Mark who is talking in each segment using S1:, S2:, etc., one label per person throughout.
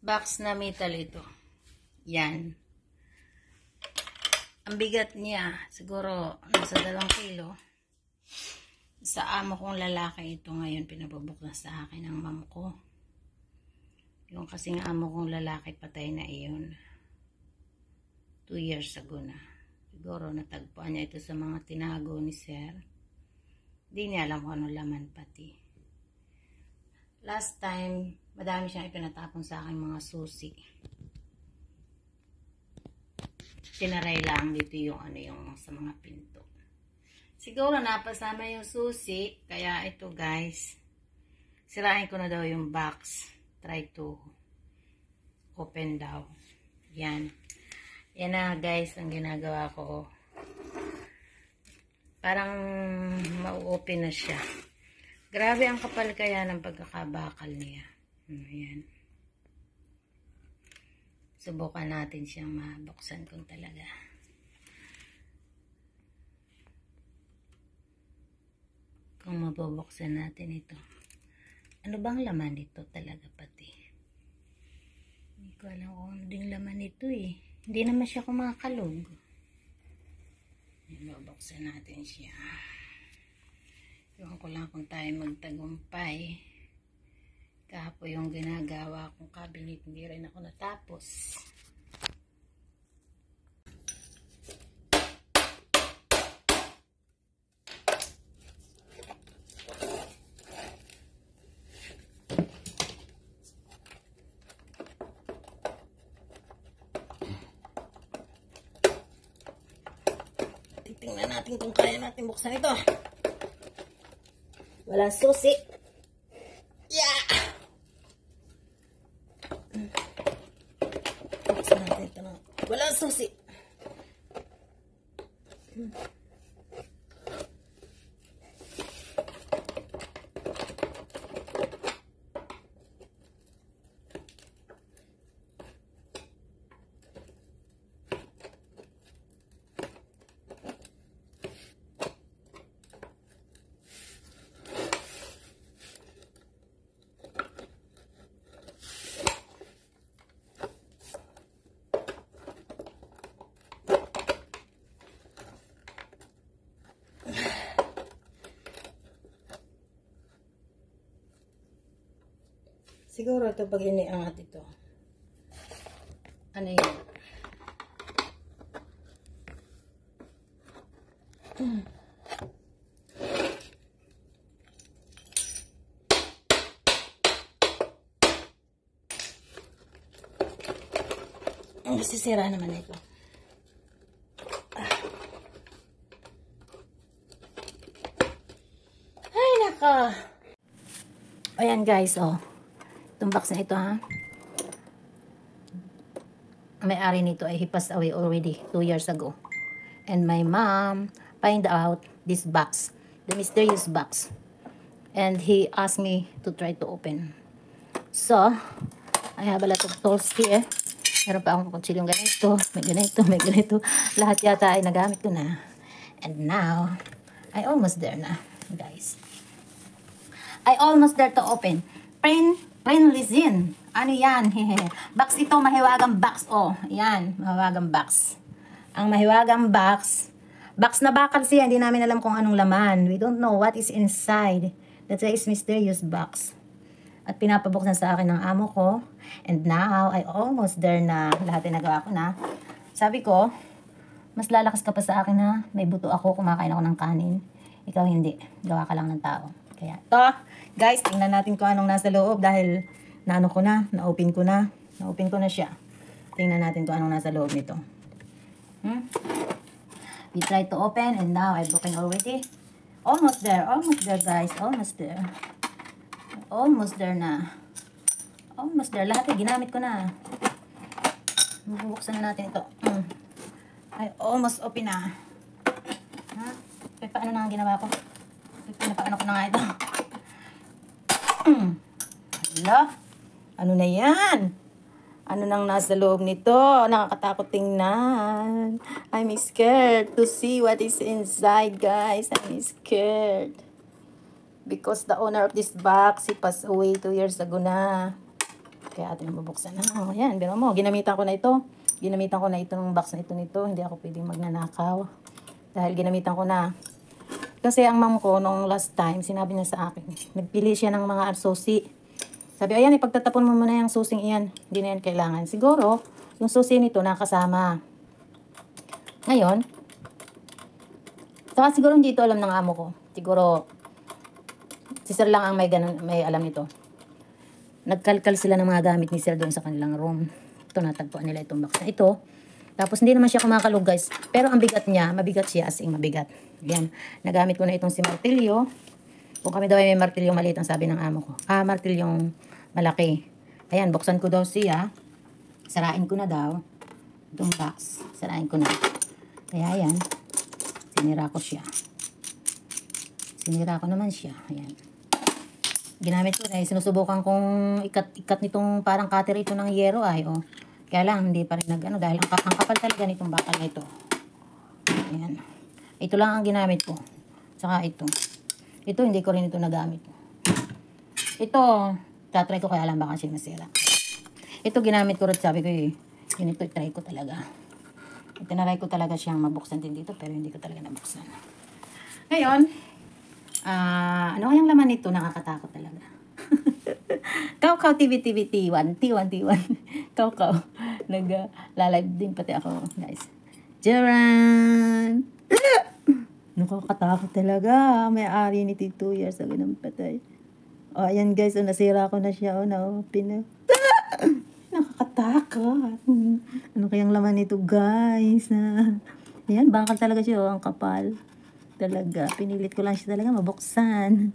S1: box na metal ito. Yan. Ang bigat niya, siguro nasa 2 kilo. Sa amo kong lalaki ito ngayon, pinabubuklas sa akin ng mom ko. Yung kasing amo kong lalaki, patay na iyon. 2 years ago na. Siguro natagpuan niya ito sa mga tinago ni Sir. Hindi niya alam kung ano laman pati. Last time, madami siyang ipinatapon sa akin mga susi. Tinaray lang dito yung yung sa mga pinto. Siguro napasama yung susi, kaya ito guys, sirain ko na daw yung box. Try to open daw. Yan. Yan na guys ang ginagawa ko. Parang ma-open na siya. Grabe ang kapal kaya ng pagkakabakal niya. Ayan. Subukan natin siyang mabuksan kung talaga. Kung mabubuksan natin ito. Ano bang laman nito talaga pati? Hindi ko alam kung ano ding laman nito eh. Hindi naman siya kumakalog. Mabuksan natin siya. Iwan ko lang kung tayo magtagumpay. Kahapon yung ginagawa kong cabinet, hindi rin ako natapos. Titingnan natin kung kaya natin buksan ito. Walang susi. Yeah! Buksan natin ito na. Walang susi. Siguro ito pag iniangat ito. Ano yun? Masisira naman ito. Ay, naka. Ayan guys, oh. Itong box na ito, ha. May-ari nito ay he passed away already 2 years ago. And my mom find out this box, the mysterious box. And he asked me to try to open. So, I have a lot of tools here. Meron pa akong kutsilyong ganito, may ganito, may ganito. Lahat yata ay nagamit ko na. And now, I almost there na, guys. I almost there to open. Plain resin. Ano yan? Box ito, mahiwagang box. Oh, yan, mahiwagang box. Ang mahiwagang box. Box na bakal siya, hindi namin alam kung anong laman. We don't know what is inside. That's why it's mysterious box. At pinapabuksan sa akin ng amo ko. And now, I almost there na. Lahat ay nagawa ko na. Sabi ko, mas lalakas ka pa sa akin na may buto ako, kumakain ako ng kanin. Ikaw hindi. Gawa ka lang ng tao. Kaya to, guys, tingnan natin kung anong nasa loob dahil na-open ko na. Na-open ko na siya. Tingnan natin kung anong nasa loob nito. We try to open and now I'm open already. Almost there guys. Almost there. Almost there na. Almost there. Lahat ay ginamit ko na. Bubuksan na natin ito. I almost open na. Ha? Paano na ang ginawa ko? Pinapaano ko na nga ito. Hala? Ano na yan? Ano nang nasa loob nito? Nakakatakot tingnan. I'm scared to see what is inside, guys. I'm scared. Because the owner of this box, he passed away 2 years ago na. Kaya atin ang bubuksan na. Oh, yan, biro mo. Ginamitan ko na ito. Ginamitan ko na itong box na ito nito. Hindi ako pwedeng magnanakaw. Dahil ginamitan ko na. Kasi ang mom ko, nung last time, sinabi niya sa akin, nagpili siya ng mga susi. Sabi, ayan, ipagtatapon mo muna yung susing iyan. Hindi na yan kailangan. Siguro, yung susi nito nakasama. Ngayon, saka siguro hindi ito alam ng amo ko. Siguro, si Sir lang ang may alam nito. Nagkalkal sila ng mga gamit ni Sir doon sa kanilang room. Ito, natagpuan nila itong box na ito. Tapos hindi naman siya kumakalog, guys. Pero ang bigat niya, mabigat siya, as in mabigat. Yan, nagamit ko na itong si martilyo. Kung kami daw ay may martilyong maliit, ang sabi ng amo ko. Martilyong malaki. Ayan, buksan ko daw siya. Sarain ko na daw. Itong box, sarain ko na. Kaya ayan, sinira ko siya. Sinira ko naman siya. Ayan. Ginamit ko na, sinusubukan kong ikat nitong parang cutter ito ng yero ay, oh. Kaya lang, hindi pa rin nag-ano, dahil ang kapal talaga nitong bakal na ito. Ayan. Ito lang ang ginamit ko. Saka ito. Ito, hindi ko rin ito nagamit. Ito, tatry ko kaya lang baka siya masira. Ito, ginamit ko rin, sabi ko yun ito, try ko talaga. Itinaray ko talaga siyang mabuksan din dito, pero hindi ko talaga nabuksan. Ngayon, ano kayang laman nito? Nakakatakot talaga. Kaukaw TV T1. Kaukaw. Nag-live din pati ako, guys. Jaran! Nakakatakot talaga. May-ari ni 2 years ago ng patay. O, ayan guys. O, nasira ko na siya. O, na-open na. Nakakatakot. Ano kayang laman nito, guys? Ayan, bakal talaga siya. O, ang kapal. Talaga. Pinilit ko lang siya talaga mabuksan.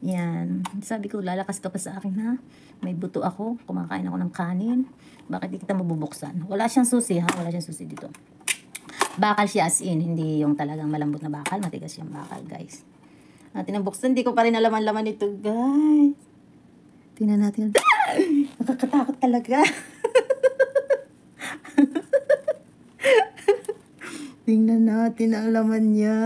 S1: Yan. Sabi ko, lalakas ka pa sa akin, ha? May buto ako. Kumakain ako ng kanin. Bakit di kita mabubuksan? Wala siyang susi, ha? Wala siyang susi dito. Bakal siya as in. Hindi yung talagang malambot na bakal. Matigas yung bakal, guys. Natin ang buksan. Hindi ko pa rin alam ang laman nito, guys. Tingnan natin. Nakakatakot talaga. Tingnan natin ang laman niya.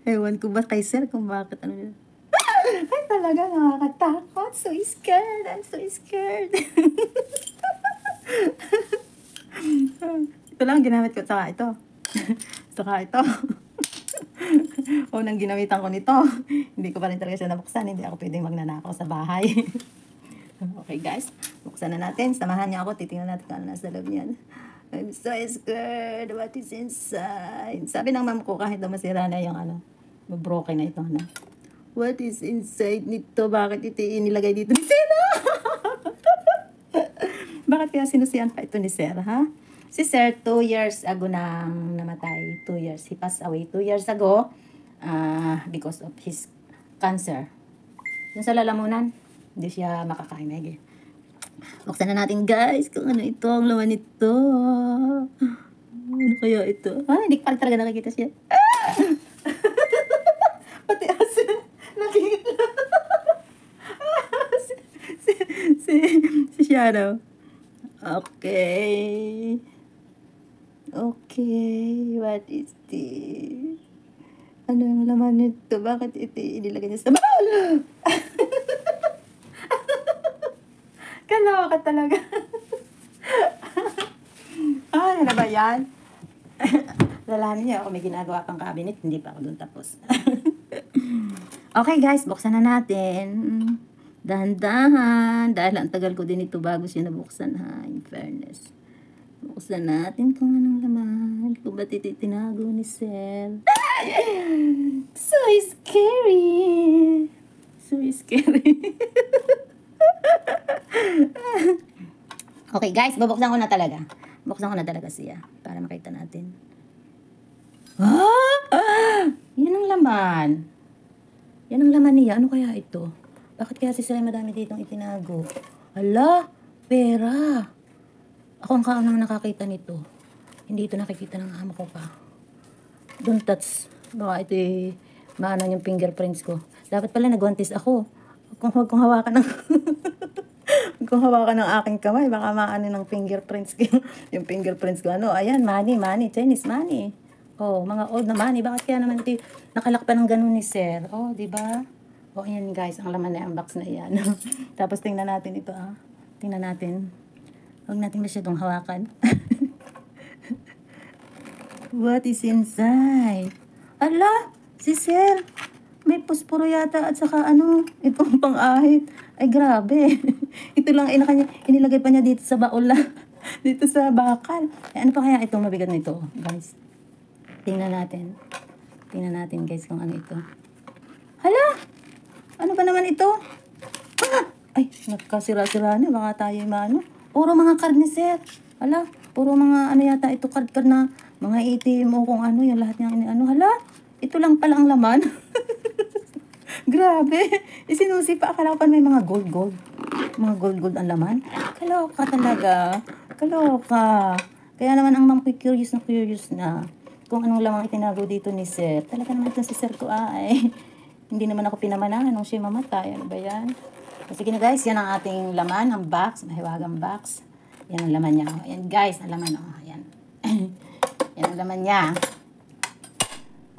S1: Ewan ko ba kay Sir kung bakit ano yun. Ay, talaga nakakatakot. So scared. I'm so scared. Ito lang ginamit ko. Saka ito. Saka ito. Unang ginamitan ko nito. Hindi ko pa rin talaga siya nabuksan. Hindi ako pwedeng magnanakaw sa bahay. Okay guys. Buksan na natin. Samahan niyo ako. Titingnan natin kung ano nasa loob niyan. I'm so scared. What is inside? Sabi ng mom ko, kahit daw masira na yung broken na ito. What is inside nito? Bakit ito inilagay dito ni Sir? Bakit kaya sinusiyan pa ito ni Sir, ha? Si Sir, 2 years ago nang namatay. 2 years. He passed away 2 years ago because of his cancer. Yung sa lalamunan, hindi siya makakain. Buksan na natin, guys, kung ano ito, ang laman nito. Ano kaya ito? Hindi pa talaga nakikita siya. Pati aso, nakikita. si Shadow. Okay. Okay, what is this? Ano yung laman nito? Bakit ito inilagay niya sa bawal? Kaloka talaga. Ano ba yan? Lalanin niya ako, may ginagawa pang cabinet. Hindi pa ako doon tapos. Okay guys, buksan na natin. Dahan-dahan. Dahil ang tagal ko din ito bago siya nabuksan, ha. In fairness. Buksan natin kung anong laman. Kung ba't tinago ni Sir. So scary. So scary. Okay guys, bubuksan ko na talaga. Buksan ko na talaga siya para makita natin. Yan ang laman. Yan ang laman niya. Ano kaya ito? Bakit kaya si Sir madami ditong itinago? Ala, pera. Ako ang kaunang nakakita nito. Hindi ito nakikita ng amo ko pa. Don't touch. Baka ito maano yung fingerprints ko. Dapat pala nagwantis ako. Kung hawakan ng kung hawakan ng aking kamay, baka maano ng fingerprints ko. Yung fingerprints ko, ayan, money, Chinese money. Oh, mga old na money. Bakit kaya naman ito nakalak pa ng ganun ni Sir? Oh, di ba? Oh, ayan guys, ang laman na yung box na yan. Tapos tingnan natin ito, Tingnan natin. Huwag natin masyadong hawakan. What is inside? Ala, si Sir. May posporo yata at saka ano, itong pang-ahit. Ay, grabe. Ito lang inilagay pa niya dito sa baul na. Dito sa bakal. Ay, ano pa kaya itong mabigat nito, guys? Tingnan natin. Tingnan natin, guys, kung ano ito. Hala! Ano ba naman ito? Ah! Ay, nagkasira-sira na. Baka tayo maano. Puro mga karne, Sir. Hala, puro mga ano yata ito, card na mga ATM o kung ano, yung lahat niyang ano. Hala, ito lang pala ang laman. Grabe. Isinusi pa. Akala ko pa may mga gold. Mga gold ang laman. Kaloka talaga. Kaloka. Kaya naman ang mga curious na kung anong lamang itinago dito ni Sir. Talaga naman ito si Sir ko ay. Hindi naman ako pinamanahan nung siya mamatay. Ano ba yan? Sige na guys, yan ang ating laman. Ang box. Mahiwagang box. Yan ang laman niya. Yan guys, ang laman. Yan. Yan ang laman niya.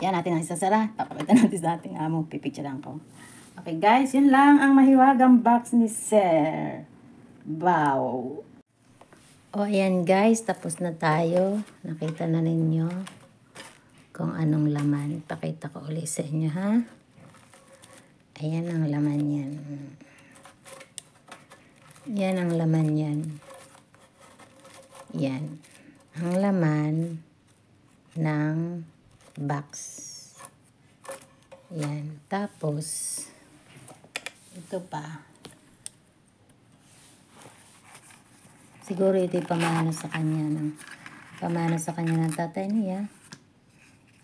S1: Yan natin ang isasara. Papakita natin sa ating amo. Pipicturean ko. Okay guys, yun lang ang mahiwagang box ni Sir. Wow. O ayan guys, tapos na tayo. Nakita na ninyo kung anong laman. Pakita ko ulit sa inyo ha. Ayan ang laman yan. Yan ang laman yan. Yan. Ang laman ng box. Yan. Tapos, ito pa. Siguro ito yung pamana sa kanya ng tatay niya.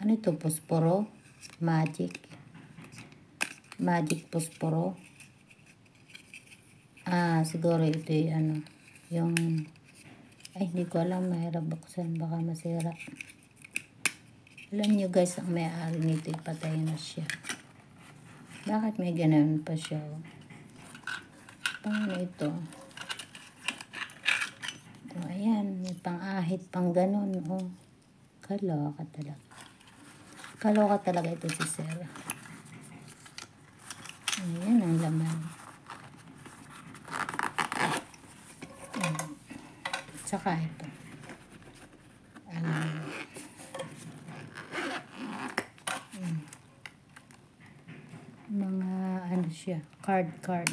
S1: Ano ito? Posporo? Magic posporo. Siguro ito yung ano. Ay, hindi ko alam. Mahirap buksan. Baka masira. Alam nyo guys, ang may-ari nito, ipatay na siya. Bakit may ganun pa siya? Paano ito? Ayan, may pang-ahit, pang ganun. Kaloka talaga. Kaloka talaga ito si Sir. Ayan ang laman. Tsaka ito. Mga ano siya, card. Card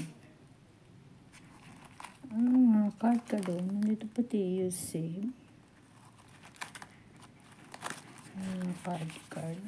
S1: nandito pati use save. Card.